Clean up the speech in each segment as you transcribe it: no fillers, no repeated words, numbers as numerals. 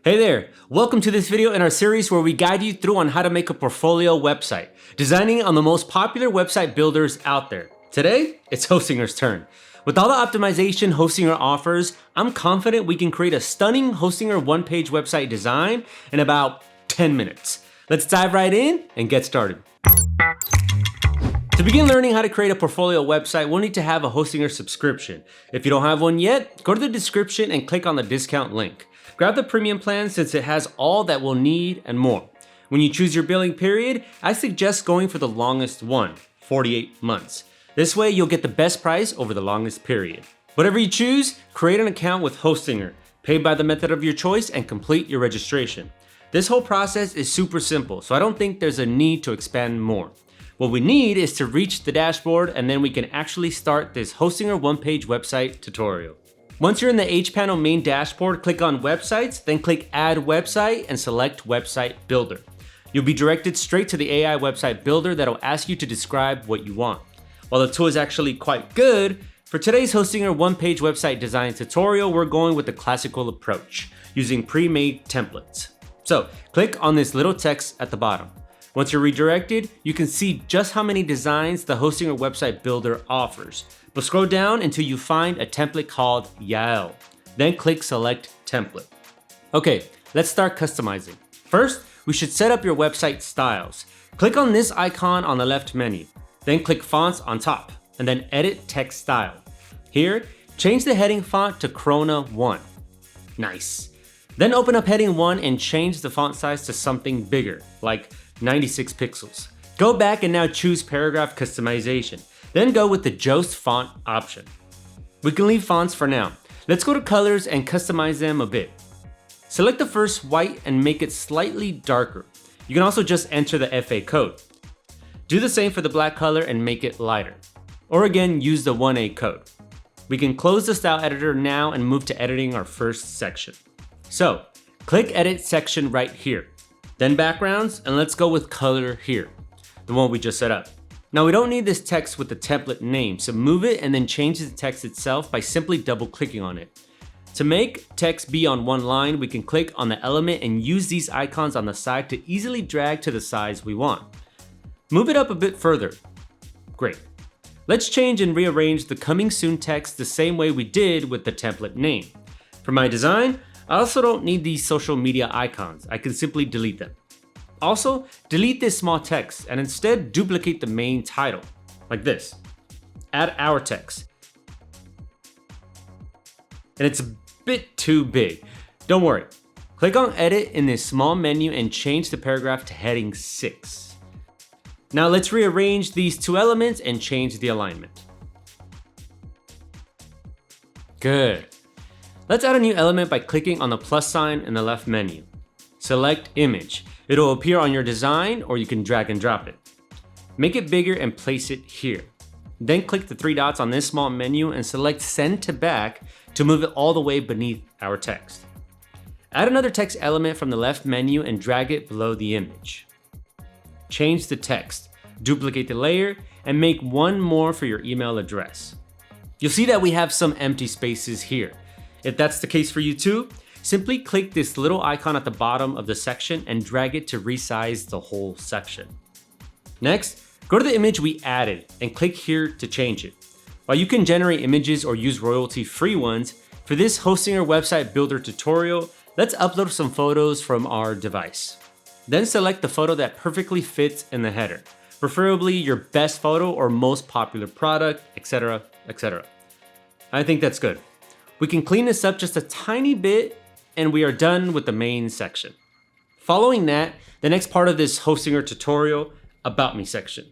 Hey there, welcome to this video in our series where we guide you through on how to make a portfolio website, designing on the most popular website builders out there. Today, it's Hostinger's turn. With all the optimization Hostinger offers, I'm confident we can create a stunning Hostinger one-page website design in about 10 minutes. Let's dive right in and get started. To begin learning how to create a portfolio website, we'll need to have a Hostinger subscription. If you don't have one yet, go to the description and click on the discount link. Grab the premium plan since it has all that we'll need and more. When you choose your billing period, I suggest going for the longest one, 48 months. This way you'll get the best price over the longest period. Whatever you choose, create an account with Hostinger, pay by the method of your choice, and complete your registration. This whole process is super simple, so I don't think there's a need to expand more. What we need is to reach the dashboard, and then we can actually start this Hostinger one-page website tutorial. Once you're in the HPanel main dashboard, click on Websites, then click Add Website and select Website Builder. You'll be directed straight to the AI website builder that'll ask you to describe what you want. While the tool is actually quite good, for today's Hostinger one-page website design tutorial, we're going with the classical approach, using pre-made templates. So click on this little text at the bottom. Once you're redirected, you can see just how many designs the Hostinger website builder offers. But scroll down until you find a template called Yael. Then click Select Template. Okay, let's start customizing. First, we should set up your website styles. Click on this icon on the left menu. Then click Fonts on top, and then Edit Text Style. Here, change the heading font to Corona 1. Nice. Then open up heading 1 and change the font size to something bigger, like 96 pixels. Go back and now choose paragraph customization. Then go with the Jost font option. We can leave fonts for now. Let's go to colors and customize them a bit. Select the first white and make it slightly darker. You can also just enter the FA code. Do the same for the black color and make it lighter. Or again, use the 1A code. We can close the style editor now and move to editing our first section. So, click Edit Section right here. Then Backgrounds, and let's go with color here, the one we just set up. Now we don't need this text with the template name, so move it and then change the text itself by simply double clicking on it. To make text be on one line, we can click on the element and use these icons on the side to easily drag to the size we want. Move it up a bit further. Great. Let's change and rearrange the coming soon text the same way we did with the template name. For my design, I also don't need these social media icons. I can simply delete them. Also, delete this small text and instead duplicate the main title, like this. Add our text. And it's a bit too big. Don't worry. Click on Edit in this small menu and change the paragraph to heading 6. Now let's rearrange these two elements and change the alignment. Good. Let's add a new element by clicking on the plus sign in the left menu. Select Image. It'll appear on your design or you can drag and drop it. Make it bigger and place it here. Then click the 3 dots on this small menu and select Send to Back to move it all the way beneath our text. Add another text element from the left menu and drag it below the image. Change the text, duplicate the layer, and make one more for your email address. You'll see that we have some empty spaces here. If that's the case for you too, simply click this little icon at the bottom of the section and drag it to resize the whole section. Next, go to the image we added and click here to change it. While you can generate images or use royalty-free ones, for this Hostinger website builder tutorial, let's upload some photos from our device. Then select the photo that perfectly fits in the header, preferably your best photo or most popular product, etc., etc. I think that's good. We can clean this up just a tiny bit and we are done with the main section. Following that, the next part of this Hostinger tutorial, About Me section.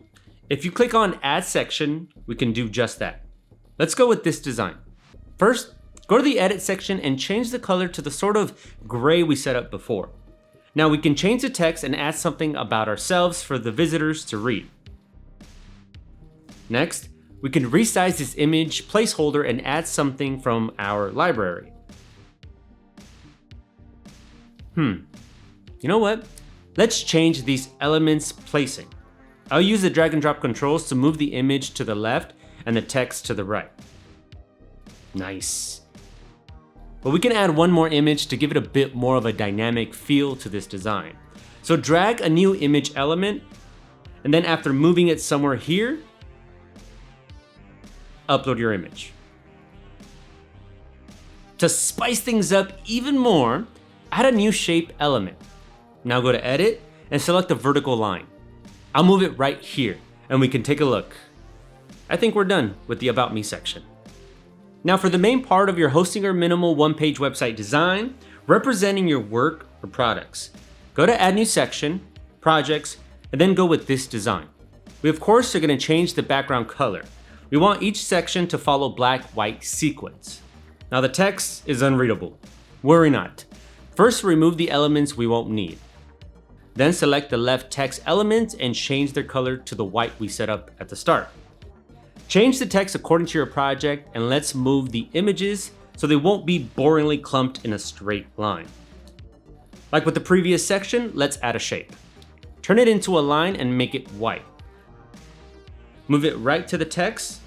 If you click on Add Section, we can do just that. Let's go with this design. First, go to the Edit section and change the color to the sort of gray we set up before. Now we can change the text and add something about ourselves for the visitors to read. Next, we can resize this image placeholder and add something from our library. You know what? Let's change these elements placing. I'll use the drag and drop controls to move the image to the left and the text to the right. Nice. But we can add one more image to give it a bit more of a dynamic feel to this design. So drag a new image element, and then after moving it somewhere here, upload your image. To spice things up even more, add a new shape element. Now go to edit and select the vertical line. I'll move it right here and we can take a look. I think we're done with the About Me section. Now for the main part of your Hostinger minimal one-page website design, representing your work or products, go to Add New Section, Projects, and then go with this design. We of course are going to change the background color. We want each section to follow black-white sequence. Now the text is unreadable. Worry not. First remove the elements we won't need. Then select the left text elements and change their color to the white we set up at the start. Change the text according to your project and let's move the images so they won't be boringly clumped in a straight line. Like with the previous section, let's add a shape. Turn it into a line and make it white. Move it right to the text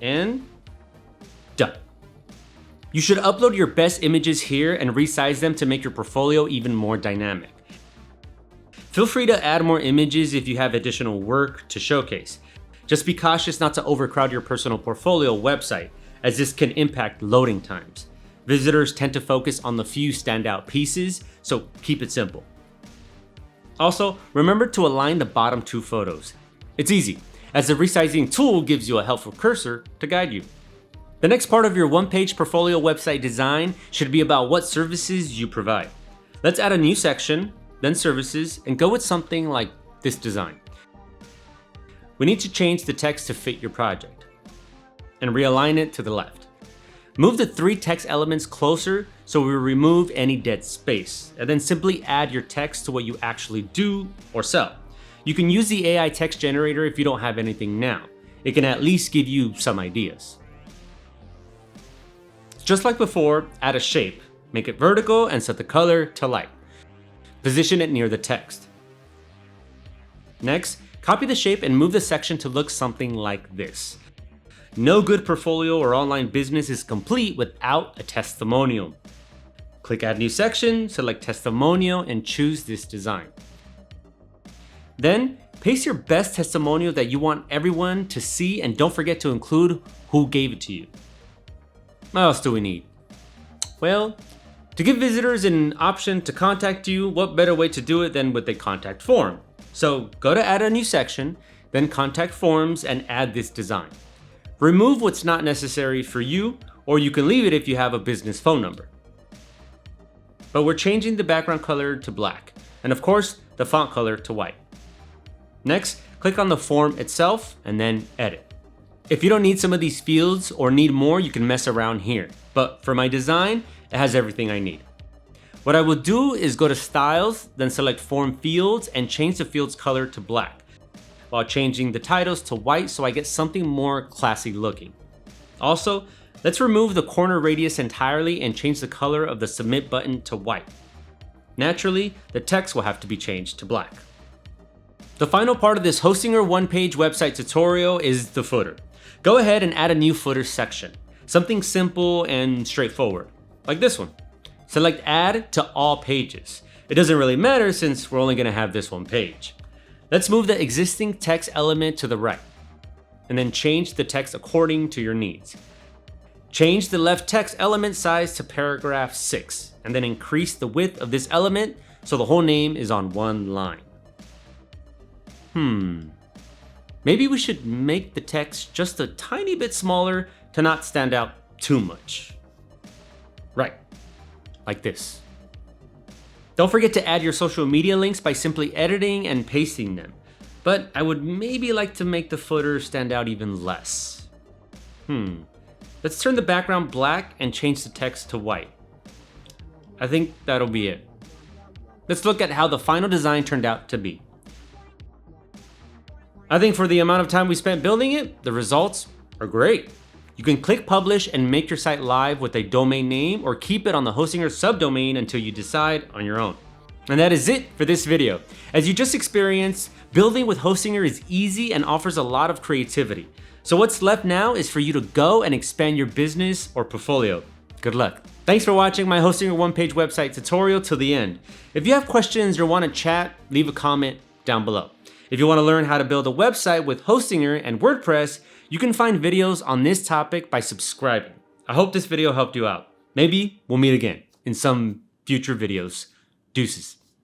and done. You should upload your best images here and resize them to make your portfolio even more dynamic. Feel free to add more images if you have additional work to showcase. Just be cautious not to overcrowd your personal portfolio website, as this can impact loading times. Visitors tend to focus on the few standout pieces, so keep it simple. Also, remember to align the bottom two photos. It's easy, as the resizing tool gives you a helpful cursor to guide you. The next part of your one-page portfolio website design should be about what services you provide. Let's add a new section, then services, and go with something like this design. We need to change the text to fit your project and realign it to the left. Move the three text elements closer so we remove any dead space, and then simply add your text to what you actually do or sell. You can use the AI text generator if you don't have anything now. It can at least give you some ideas. Just like before, add a shape, make it vertical and set the color to light. Position it near the text. Next, copy the shape and move the section to look something like this. No good portfolio or online business is complete without a testimonial. Click Add New Section, select Testimonial, and choose this design. Then, paste your best testimonial that you want everyone to see, and don't forget to include who gave it to you. What else do we need? Well, to give visitors an option to contact you, what better way to do it than with a contact form? So go to Add a New Section, then Contact Forms, and add this design. Remove what's not necessary for you, or you can leave it if you have a business phone number. But we're changing the background color to black, and of course, the font color to white. Next, click on the form itself, and then Edit. If you don't need some of these fields or need more, you can mess around here. But for my design, it has everything I need. What I will do is go to Styles, then select Form Fields and change the field's color to black, while changing the titles to white so I get something more classy looking. Also, let's remove the corner radius entirely and change the color of the Submit button to white. Naturally, the text will have to be changed to black. The final part of this Hostinger one-page website tutorial is the footer. Go ahead and add a new footer section. Something simple and straightforward, like this one. Select Add to All Pages. It doesn't really matter since we're only going to have this one page. Let's move the existing text element to the right, and then change the text according to your needs. Change the left text element size to paragraph 6, and then increase the width of this element so the whole name is on one line. Maybe we should make the text just a tiny bit smaller to not stand out too much. Right, like this. Don't forget to add your social media links by simply editing and pasting them. But I would maybe like to make the footer stand out even less. Let's turn the background black and change the text to white. I think that'll be it. Let's look at how the final design turned out to be. I think for the amount of time we spent building it, the results are great. You can click publish and make your site live with a domain name or keep it on the Hostinger subdomain until you decide on your own. And that is it for this video. As you just experienced, building with Hostinger is easy and offers a lot of creativity. So what's left now is for you to go and expand your business or portfolio. Good luck. Thanks for watching my hosting your one-page website tutorial till the end. If you have questions or want to chat, leave a comment down below. If you want to learn how to build a website with Hostinger and WordPress, you can find videos on this topic by subscribing. I hope this video helped you out. Maybe we'll meet again in some future videos. Deuces.